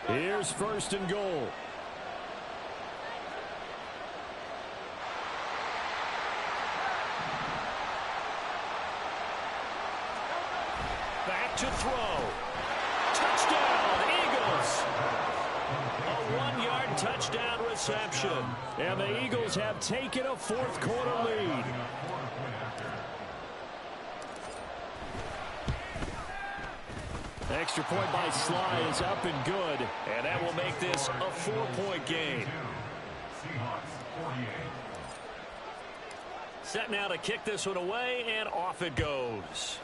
Here's 1st and goal. Back to throw. Touchdown, Eagles. A 1-yard touchdown reception. And the Eagles have taken a fourth quarter lead. Extra point by Sly is up and good. And that will make this a 4-point game. Set now to kick this one away, and off it goes.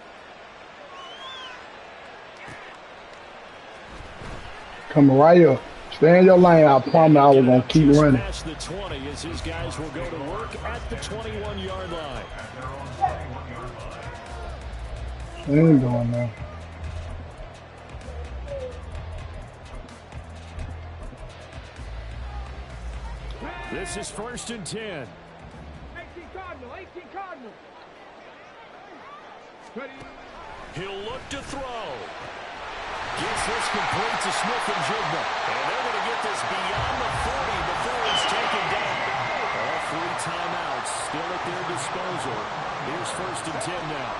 Come right here. Stay in your lane. I promise I was going to keep running. Past the 20 as his guys will go to work at the 21-yard line. They ain't doing that. This is 1st and 10. 18 Cardinal, 18 Cardinal. Ready. He'll look to throw. Gets this complete to Smith-Njigba. And they're going to get this beyond the 40 before he's taken down. All 3 timeouts still at their disposal. Here's 1st and 10 now.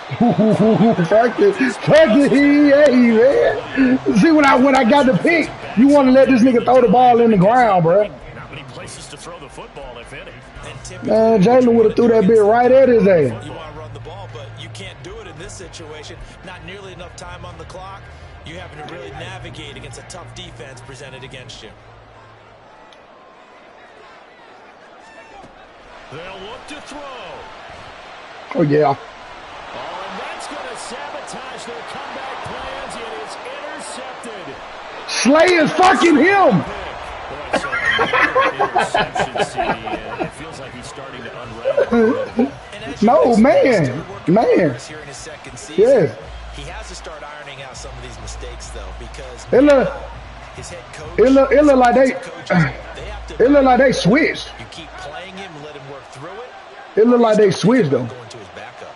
Fuck it, hey, man. See, when I got the pick, you want to let this nigga throw the ball in the ground, bro. Not many places to throw the football, if any. Man, Jalen would have threw that bit right at his ass. You want to run the ball. ball, but you can't do it in this situation. Not nearly enough time on the clock. You're having to really navigate against a tough defense presented against you. They'll look to throw. Oh, yeah. Oh, and that's going to sabotage their comeback plans, and it's intercepted. Slay is fucking him. Boy, so another interception, CD, and it feels like he's starting to unravel. No, man. Here in his second season, Yes. he has to start ironing out some of these mistakes, though, because It look, his head coach, it look like they it look like they switched. You keep playing him, let him work through it. It look like they switched though. Going to his backup.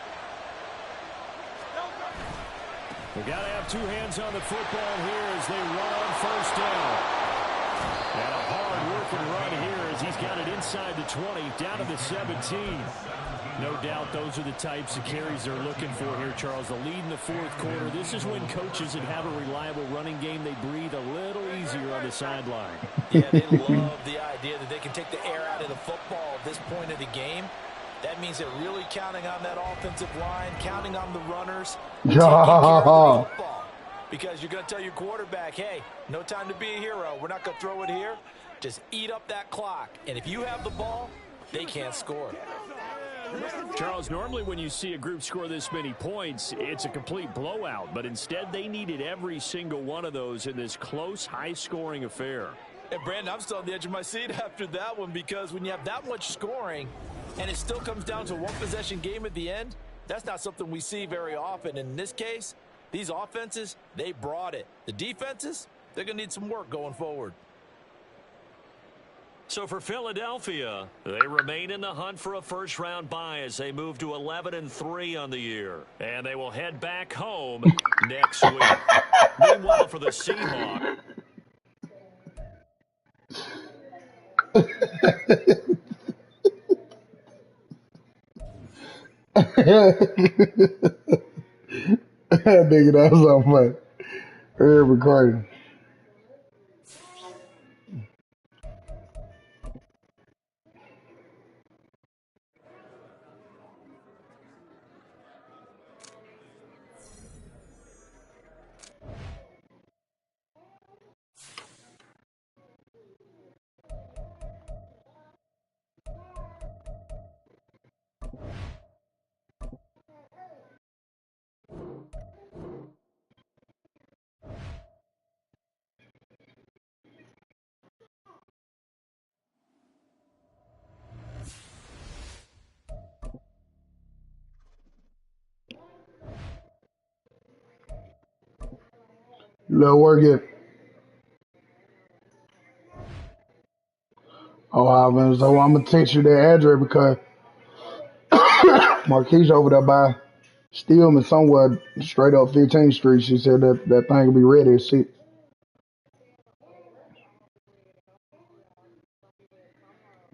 We got to have two hands on the football here as they run on first down. And a hard-working run here as he's got it inside the 20, down to the 17. No doubt those are the types of carries they're looking for here, Charles. The lead in the fourth quarter. This is when coaches that have a reliable running game, they breathe a little easier on the sideline. Yeah, they love the idea that they can take the air out of the football at this point of the game. That means they're really counting on that offensive line, counting on the runners, taking care of the football. Because you're going to tell your quarterback, hey, no time to be a hero. We're not going to throw it here. Just eat up that clock. And if you have the ball, they can't score. Charles, normally when you see a group score this many points, it's a complete blowout. But instead, they needed every single one of those in this close, high-scoring affair. And, Brandon, I'm still on the edge of my seat after that one because when you have that much scoring and it still comes down to a one-possession game at the end, that's not something we see very often. In this case, these offenses, they brought it. The defenses, they're going to need some work going forward. So for Philadelphia, they remain in the hunt for a first-round bye as they move to 11-3 on the year. And they will head back home next week. Meanwhile, for the Seahawks. Nigga, that was so funny. Very recording. Little work it. Oh, Ivan, so I'm gonna text you the address because Marquise over there by Stillman somewhere straight up 15th Street. She said that thing will be ready at 6.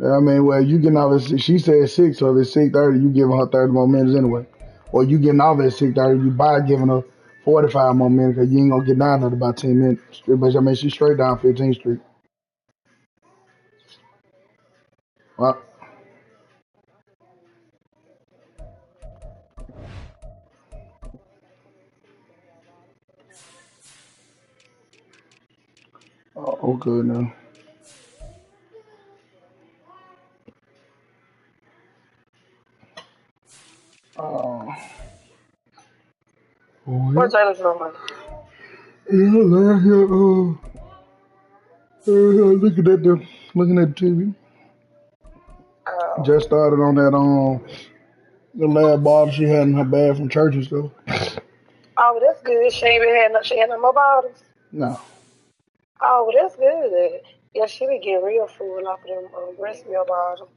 I mean, well, you getting off at 6. She said 6, so if it's 6:30, you giving her 30 more minutes anyway. Or you getting off at 6:30, you by giving her 45 more minutes because you ain't gonna get down there about 10 minutes. But I mean, she's straight down 15th Street. Well, oh, good now. Oh, What's yeah. Taylor's number? Yeah, last year, looking at the TV. Oh. Just started on that the lab bottle she had in her bag from church and stuff. Oh, that's good. She had no more bottles. No. Oh, that's good. Yeah, she would get real full off of them breast milk bottles.